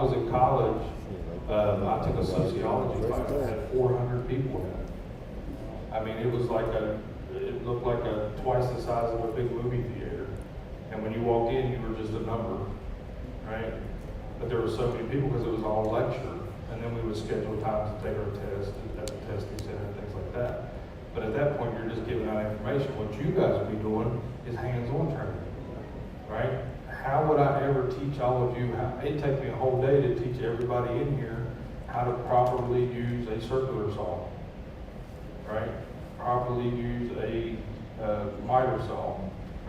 was in college, I took a sociology class that had 400 people in it. I mean, it looked like twice the size of a big movie theater. And when you walked in, you were just a number, right? But there were so many people because it was all lecture. And then we would schedule time to take our test at the testing center and things like that. But at that point, you're just giving out information. What you guys would be doing is hands-on training, right? How would I ever teach all of you? It'd take me a whole day to teach everybody in here how to properly use a circular saw, right? Properly use a miter saw,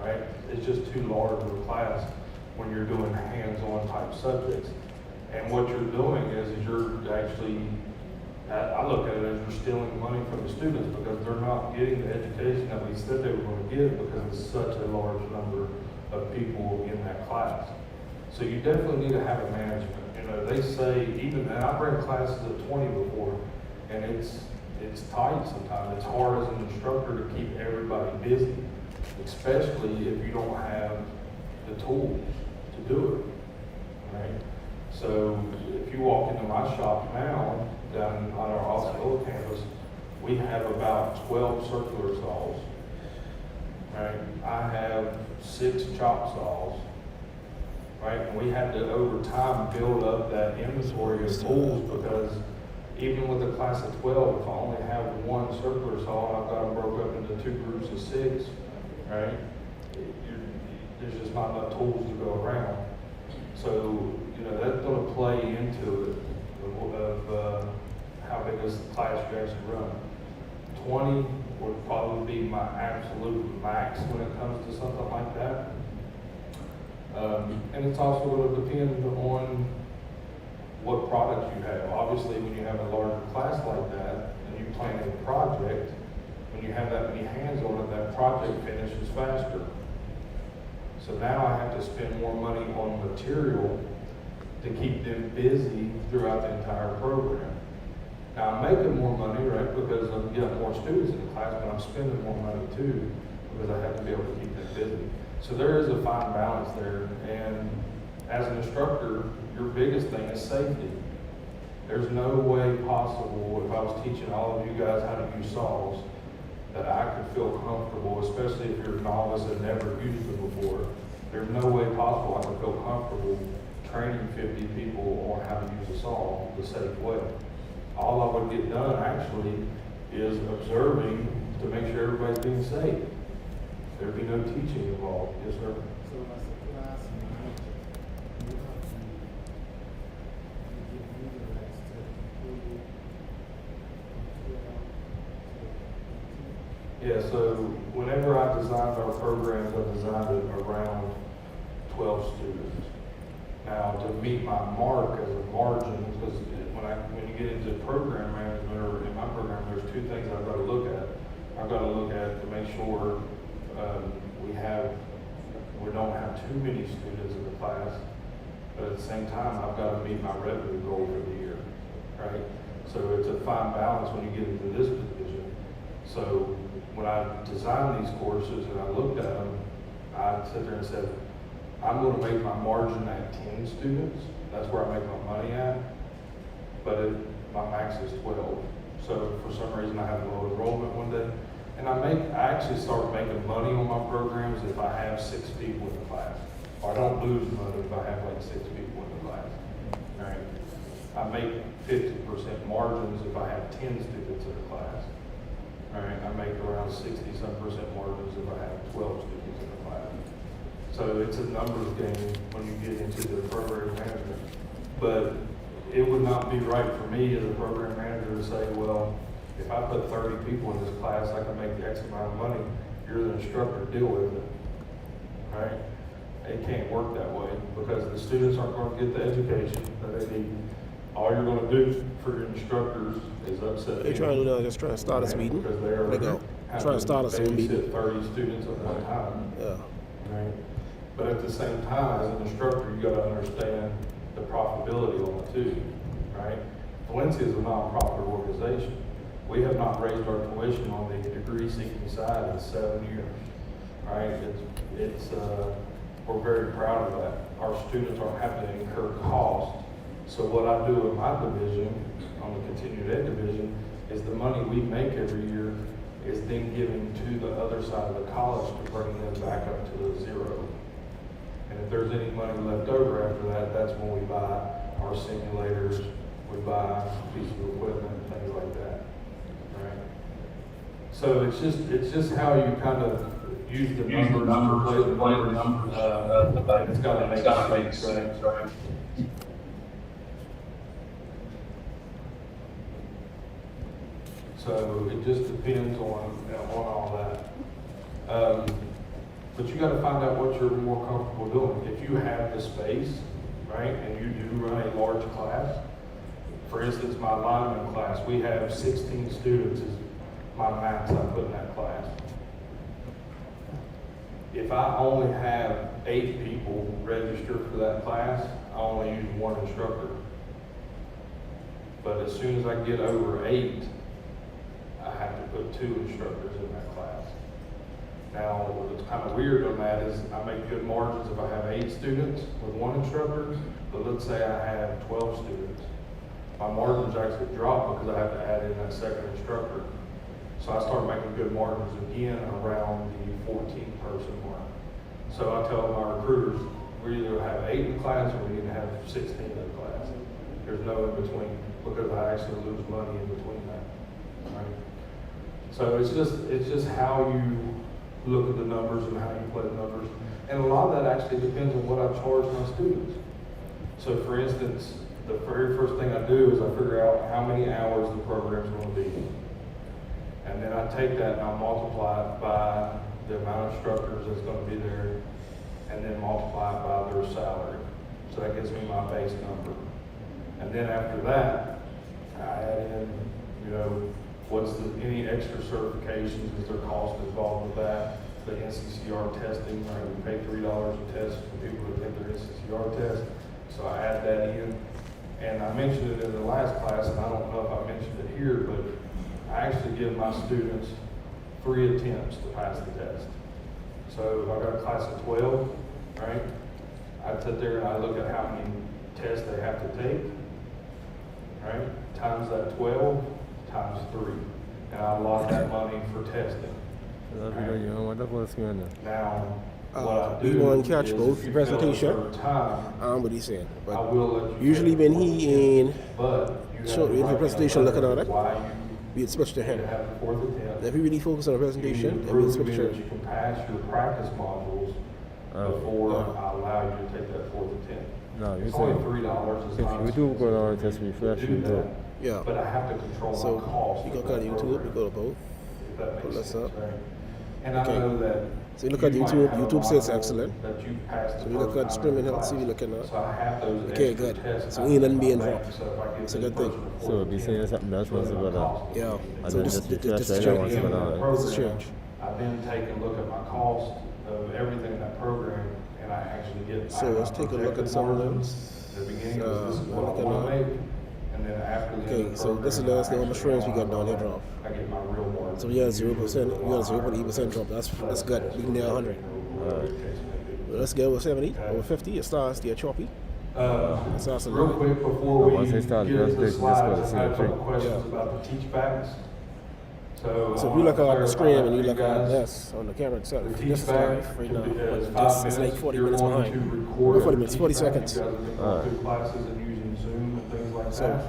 right? It's just too large of a class when you're doing hands-on type subjects. And what you're doing is you're actually, I look at it as you're stealing money from the students because they're not getting the education that we said they were going to get because it's such a large number of people in that class. So you definitely need to have a management. You know, they say and I've ran classes of 20 before, and it's tight sometimes. It's hard as an instructor to keep everybody busy, especially if you don't have the tools to do it, right? So if you walk into my shop now, down on our Osceola campus, we have about 12 circular saws, right? I have 6 chop saws, right? And we had to, over time, build up that inventory of tools because even with a class of 12, if I only have one circular saw, I've got them broke up into 2 groups of 6, right? There's just not enough tools to go around. So, you know, that's going to play into it of how big is the class you actually run. 20 would probably be my absolute max when it comes to something like that. And it's also going to depend on what products you have. Obviously, when you have a larger class like that and you plan a project, when you have that many hands on it, that project finishes faster. So now I have to spend more money on material to keep them busy throughout the entire program. Now I'm making more money, right, because I'm getting more students in the class, but I'm spending more money too because I have to be able to keep them busy. So there is a fine balance there, and as an instructor, your biggest thing is safety. There's no way possible, if I was teaching all of you guys how to use saws, that I could feel comfortable, especially if you're a novice and never used them before. There's no way possible I could feel comfortable training 50 people on how to use a saw the safe way. All I would get done actually is observing to make sure everybody's being safe. There'd be no teaching involved. Yes, sir? So as a class manager, you have to give me the rights to control. Yeah, so whenever I designed our programs, I designed it around 12 students. Now, to meet my mark as a margin, because when you get into program management or in my program, there's 2 things I've got to look at. I've got to look at to make sure we don't have too many students in the class, but at the same time, I've got to meet my revenue goal for the year, right? So it's a fine balance when you get into this position. So when I designed these courses and I looked at them, I sat there and said, I'm going to make my margin at 10 students. That's where I make my money at. But my max is 12. So for some reason I have low enrollment one day. And I actually start making money on my programs if I have 6 people in the class. Or I don't lose money if I have like 6 people in the class. All right. I make 50% margins if I have 10 students in the class. All right, I make around 60-some% margins if I have 12 students in the class. So it's a numbers game when you get into the program management. But it would not be right for me as a program manager to say, well, if I put 30 people in this class, I can make X amount of money. You're the instructor, deal with it. Right? It can't work that way because the students aren't going to get the education that they need. All you're going to do for your instructors is upset. They're trying to just trying to start us meeting. Because they are trying to start us meeting. 30 students at one time. Yeah. Right? But at the same time, as an instructor, you got to understand the profitability on it too. Right? Valencia is a nonprofit organization. We have not raised our tuition on the degree-seeking side in 7 years. Right? We're very proud of that. Our students don't have to incur cost So what I do in my division, on the continued ed division, is the money we make every year is then given to the other side of the college to bring them back up to the zero. And if there's any money left over after that, that's when we buy our simulators, we buy pieces of equipment, things like that, right? So it's just how you kind of use the numbers to play the numbers, and it's got to make sense, right? So it just depends on all that. But you got to find out what you're more comfortable doing. If you have the space, right, and you do run a large class, for instance, my lineman class, we have 16 students is my max I put in that class. If I only have 8 people registered for that class, I only use 1 instructor. But as soon as I get over 8, I have to put 2 instructors in that class. Now, what's kind of weird on that is I make good margins if I have 8 students with 1 instructor, but let's say I have 12 students. My margins actually drop because I have to add in that second instructor. So I start making good margins again around the 14 person mark. So I tell my recruiters, we either have 8 in the class or we need to have 16 in the class. There's no in between because I actually lose money in between that. Right? So it's just how you look at the numbers and how you play the numbers. And a lot of that actually depends on what I charge my students. So for instance, the very first thing I do is I figure out how many hours the program's going to be. And then I take that and I multiply it by the amount of instructors that's going to be there, and then multiply it by their salary. So that gives me my base number. And then after that, I add in, what's any extra certifications, is there cost involved with that? The NCCER testing, right? We pay $3 a test for people to take their NCCER test. So I add that in. And I mentioned it in the last class, and I don't know if I mentioned it here, but I actually give my students 3 attempts to pass the test. So if I got a class of 12, right? I sit there and I look at how many tests they have to take, right? Times that 12, times 3. And I allot that money for testing. Right? Now, what I do we want to catch is both if you presentation. fail a certain time, What he's saying. I But will let you usually take when the he in, but you show have to in the write presentation, down look at all that. why we switch to you him. have the 4th attempt. If we really focus on the You presentation, need to then we'll prove switch me to that you can pass your practice modules before I allow you to take that 4th attempt. No, It's only $3. It's not if you do go on test refresh, to you do do. that. Yeah. But I have to control So my costs. you go with to that YouTube, program, you go to both. if that pull makes this sense, up. right? And Okay. I know that. So you look at might YouTube, have a YouTube says module excellent. That you passed So the we look first at time streaming in health, class. see we looking at. So I have those Okay, extra good. tests So I we ain't nothing have being to make. dropped. So if I give It's a the good thing. person a So if you say attempt, something else what was it about cost that. me. Yeah. And So then this just is refresh change. that So once in about that that. This is program, change. I then take and look at my cost of everything in that program, and I actually get. So let's take a look at some of those. At the beginning, this is what I Look at want to that. make, and then after the end Okay, of the so this is the program, last number of actually streams we got down here drop. I get my real margin. So we got 0%, we got a 0.8% drop. That's good. We can nail 100. Well, let's go with 70 over 50. It starts the choppy. It starts a Real little. quick before we once they get start into the presentation, slides, just go I to have a couple CFP. questions Yeah. about the teach backs. So So if you look at the screen and you look at this. this on the camera itself, The this teach is back live right now. is But 5 this is like minutes. 40 You're minutes going behind. to record 40 a minutes, teach 40 back. seconds. You guys have been going through classes and using Zoom and things like So, that.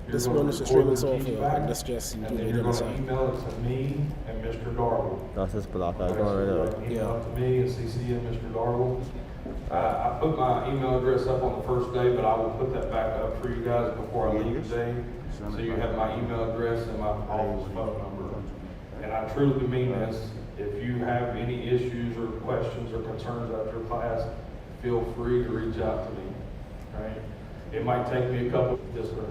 You're this gonna one is the record streaming the teach software, back, and that's just and YouTube then right you're on the going to side. email it to me and Mr. Darwell. That's just block Okay, out so going you're right gonna there. email it to me and CC and Mr. Darwell. I put my email address up on the first day, but I will put that back up for you guys before I leave today. So you have my email address and my office phone number. And I truly mean this. If you have any issues or questions or concerns after class, feel free to reach out to me. Right? It might take me a couple. Yes, sir.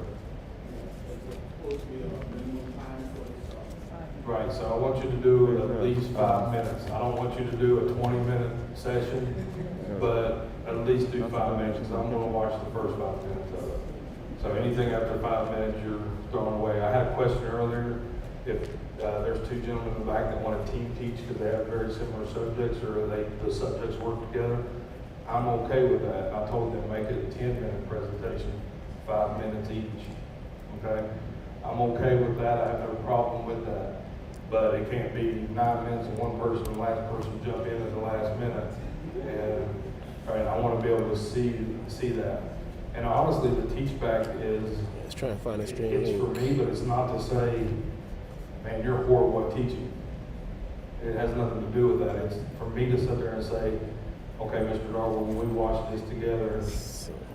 Right, so I want you to do it at least 5 minutes. I don't want you to do a 20-minute session, but at least do 5 minutes, because I'm gonna watch the first 5 minutes of it. So anything after 5 minutes, you're thrown away. I had a question earlier, if there's 2 gentlemen in the back that want to team teach because they have very similar subjects, or the subjects work together, I'm okay with that. I told them make it a 10-minute presentation, 5 5 minutes each, okay? I'm okay with that, I have no problem with that. But it can't be 9 minutes and one person, the last person jump in at the last minute. And, all right, I want to be able to see that. And honestly, the teach back is, Let's try and find a stream. it's for me, but it's not to say, man, you're horrible at teaching. It has nothing to do with that. It's for me to sit there and say, okay, Mr. Darwell, when we watch this together,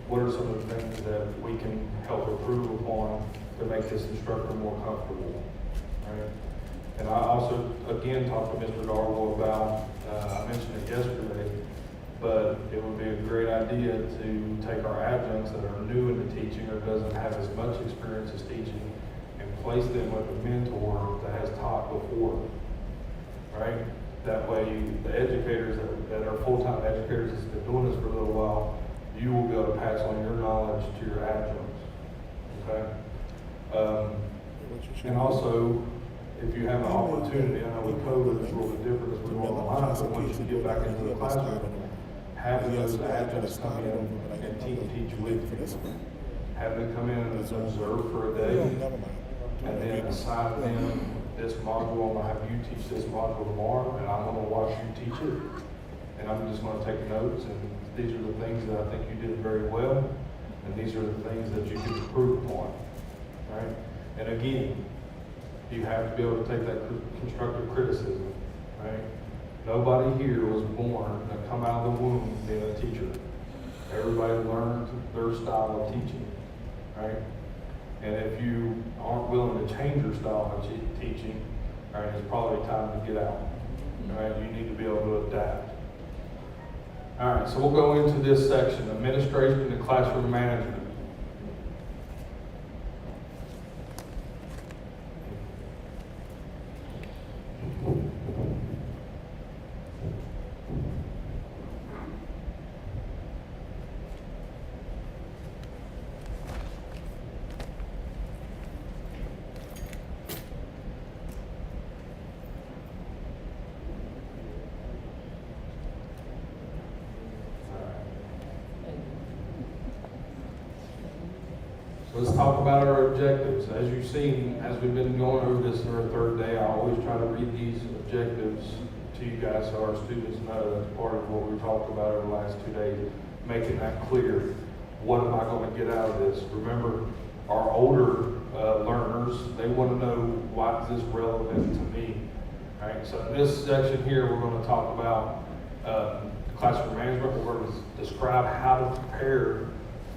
what are some of the things that we can help improve upon to make this instructor more comfortable? Right? And I also, again, talked to Mr. Darwell about, I mentioned it yesterday, but it would be a great idea to take our adjuncts that are new into teaching or doesn't have as much experience as teaching and place them with a mentor that has taught before, right? That way, the educators that are full-time educators that's been doing this for a little while, you will be able to pass on your knowledge to your adjuncts, okay? And also, if you have an opportunity, I know with COVID it's a little bit different as we go online, but once you get back into the classroom, have those adjuncts come in and teach with you. Have them come in and observe for a day, and then assign them this module. I'm gonna have you teach this module tomorrow, and I'm gonna watch you teach it. And I'm just gonna take notes, and these are the things that I think you did very well, and these are the things that you can improve upon, right? And again, you have to be able to take that constructive criticism, right? Nobody here was born to come out of the womb being a teacher. Everybody learned their style of teaching, right? And if you aren't willing to change your style of teaching, right, it's probably time to get out, right? You need to be able to adapt. All right, so we'll go into this section, administration and classroom management. Let's talk about our objectives. As you've seen, as we've been going over this in our third day, I always try to read these objectives to you guys so our students know that's part of what we talked about over the last 2 days, making that clear. What am I going to get out of this? Remember, our older learners, they want to know why is this relevant to me. All right, so in this section here, we're going to talk about classroom management. We're going to describe how to prepare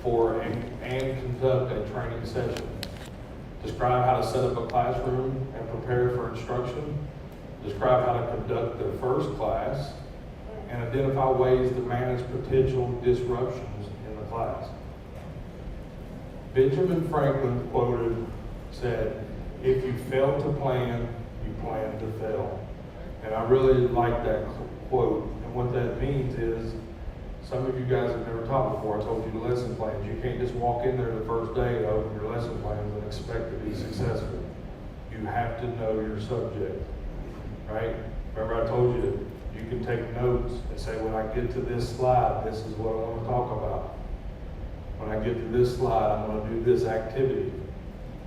for and conduct a training session. Describe how to set up a classroom and prepare for instruction. Describe how to conduct the first class and identify ways to manage potential disruptions in the class. Benjamin Franklin quoted, said, "If you fail to plan, you plan to fail." And I really like that quote. And what that means is, some of you guys have never taught before. I told you the lesson plans. You can't just walk in there the first day and open your lesson plans and expect to be successful. You have to know your subject, right? Remember I told you, you can take notes and say, when I get to this slide, this is what I want to talk about. When I get to this slide, I'm going to do this activity.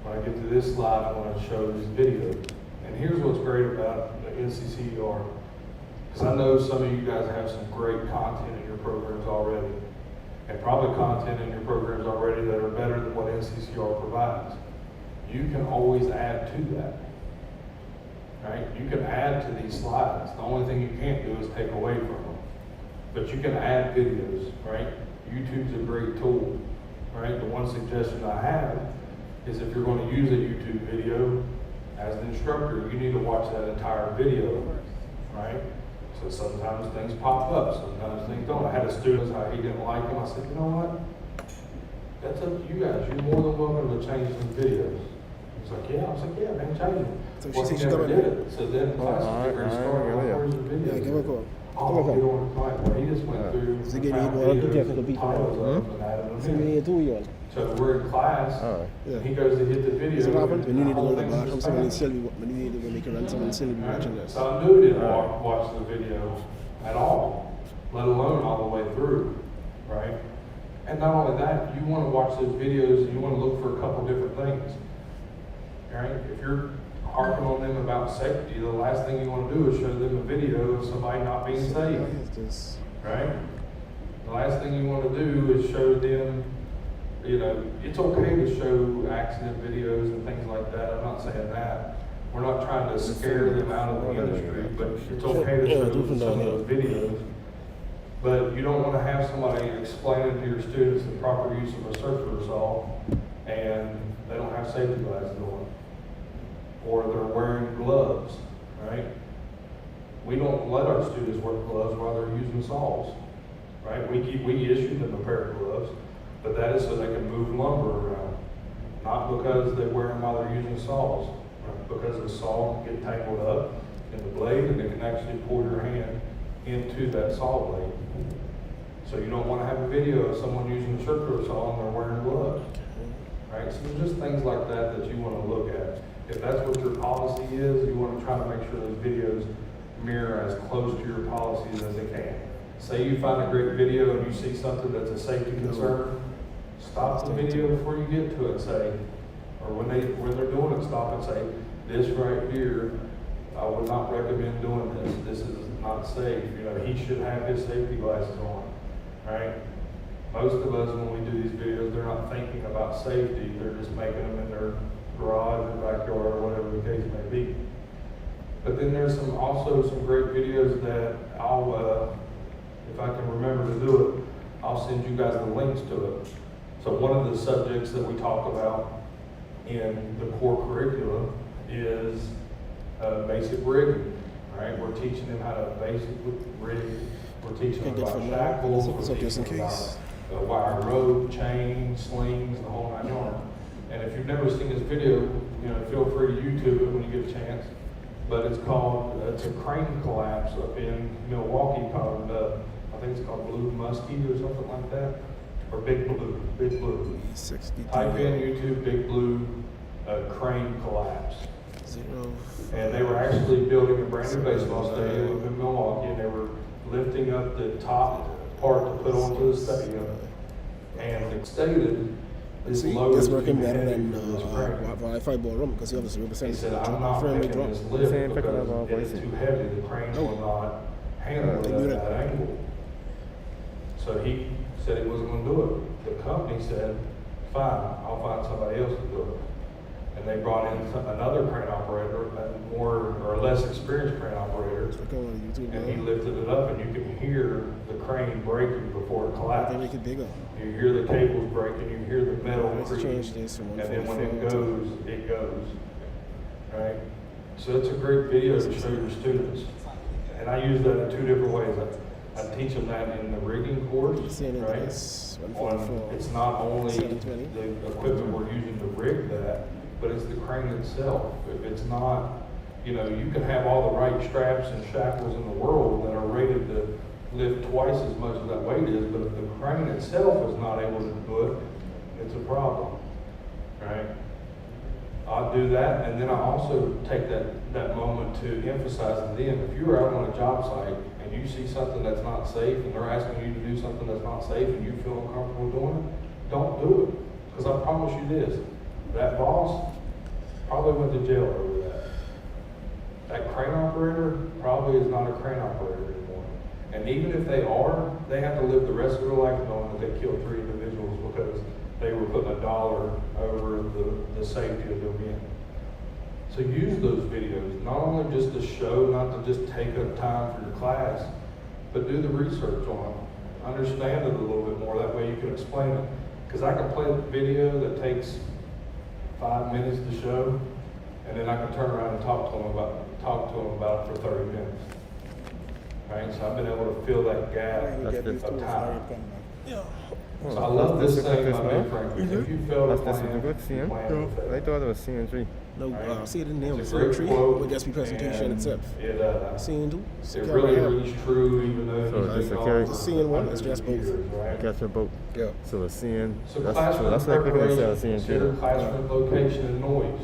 When I get to this slide, I'm going to show this video. And here's what's great about the NCCER. Because I know some of you guys have some great content in your programs already, and probably content in your programs already that are better than what NCCER provides. You can always add to that, right? You can add to these slides. The only thing you can't do is take away from them. But you can add videos, right? YouTube's a great tool, right? The one suggestion I have is if you're going to use a YouTube video, as an instructor, you need to watch that entire video, right? So sometimes things pop up, sometimes things don't. I had a student, he didn't like them. I said, you know what? That's up to you guys. You're more than welcome to change some videos. He's like, yeah. I was like, yeah, man, change them. So Well, she he said never she did it. So then class was getting started. Where's the video? Yeah, give her a call. Oh, you don't want to He just went through. So you found need one videos, technical people. titles of them, and added them So you in. need 2 years. So we're in class, Alright. Yeah. he goes to hit the video. So what happens when you need to go to the and bathroom? Someone still be, when you need to make a run, someone still be watching this. So I knew he didn't watch the video at all, let alone all the way through, right? And not only that, you want to watch those videos and you want to look for a couple different things. Right? If you're harping on them about safety, the last thing you want to do is show them a video of somebody not being safe. Right? The last thing you want to do is show them, you know, it's okay to show accident videos and things like that. I'm not saying that. We're not trying to scare them out of the industry, but it's okay to show them some of those videos. But you don't want to have somebody explaining to your students the proper use of a circular saw and they don't have safety glasses on. Or they're wearing gloves, right? We don't let our students wear gloves while they're using saws, right? We issue them a pair of gloves, but that is so they can move lumber around, not because they wear them while they're using saws, right? Because the saw can get tangled up in the blade and it can actually pull your hand into that saw blade. So you don't want to have a video of someone using a circular saw and they're wearing gloves, right? So there's just things like that that you want to look at. If that's what your policy is, you want to try to make sure those videos mirror as close to your policies as they can. Say you find a great video and you see something that's a safety concern, stop the video before you get to it. Say, or when they're doing it, stop and say, this right here, I would not recommend doing this. This is not safe. You know, he should have his safety glasses on, right? Most of us, when we do these videos, they're not thinking about safety. They're just making them in their garage or backyard or whatever the case may be. But then there's also some great videos that I'll, if I can remember to do it, I'll send you guys the links to it. So one of the subjects that we talk about in the core curriculum is basic rigging, right? We're teaching them how to basically rig. We're teaching them about shackles. We're teaching them about wire rope, chain, slings, the whole 9 yards. And if you've never seen this video, you know, feel free to YouTube it when you get a chance. But it's a crane collapse up in Milwaukee called, I think it's called Blue Muskie or something like that. Or Big Blue. Type in YouTube, Big Blue crane collapse. And they were actually building a brand new baseball stadium up in Milwaukee, and they were lifting up the top part to put onto the stadium. And it stated, this load is working too better heavy than for this crane. Wi-Fi ballroom because you obviously He represent said, I'm not making this lift Saying picking up our because it is voices. too heavy. The crane will not handle it at that angle. So he said he wasn't going to do it. The company said, fine, I'll find somebody else to do it. And they brought in another crane operator, a more or less experienced crane operator, and he lifted it up, and you can hear the crane breaking before it collapsed. Make it bigger. You hear the cables breaking, you hear the metal Let's creaking, change this from and then when it 144 goes, it goes. Right? So it's a great video to show your students. And I use that in 2 different ways. I teach them that in the rigging course, right? It's not only the equipment we're using to rig that, but it's the crane itself. If it's not, you know, you can have all the right straps and shackles in the world that are rated to lift twice as much as that weight is, but if the crane itself is not able to do it, it's a problem, right? I'll do that, and then I also take that moment to emphasize to them, if you're out on a job site and you see something that's not safe, and they're asking you to do something that's not safe, and you feel uncomfortable doing it, don't do it. Because I promise you this, that boss probably went to jail over that. That crane operator probably is not a crane operator anymore. And even if they are, they have to live the rest of their life knowing that they killed 3 individuals because they were putting $1 over the safety of their men. So use those videos, not only just to show, not to just take up time for your class, but do the research on it. Understand it a little bit more, that way you can explain it. Because I can play a video that takes 5 minutes to show, and then I can turn around and talk to them about it for 30 minutes. Right? So I've been able to fill that gap of time. So I love this thing, my big friend. If you fail to That's plan, good seeing. plan to fail. I thought it was CN3. No, see it in there. It's The a great tree quote, would just be presentation and itself. It Seeing two, it really rings true, even though So he's it's been a gone carry- for Seeing one, hundreds it's just of both. years, right? Catch a boat. Yeah. So a CN. So That's classroom like clicking instead of preparation, consider CN3. classroom location and noise.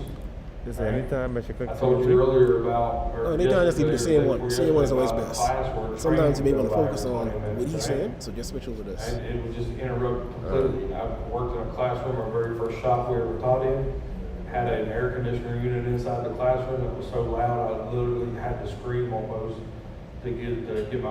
Just anytime I should click I told you earlier about. Oh, anytime just leave the same one. Same one is always about best. class where Sometimes you may training want to would focus go on by 20 what minutes he's training. saying, so just switch over to this. And it would just interrupt completely. I worked in a classroom, our very first shop we ever taught in, had an air conditioner unit inside the classroom that was so loud, I literally had to scream almost to get my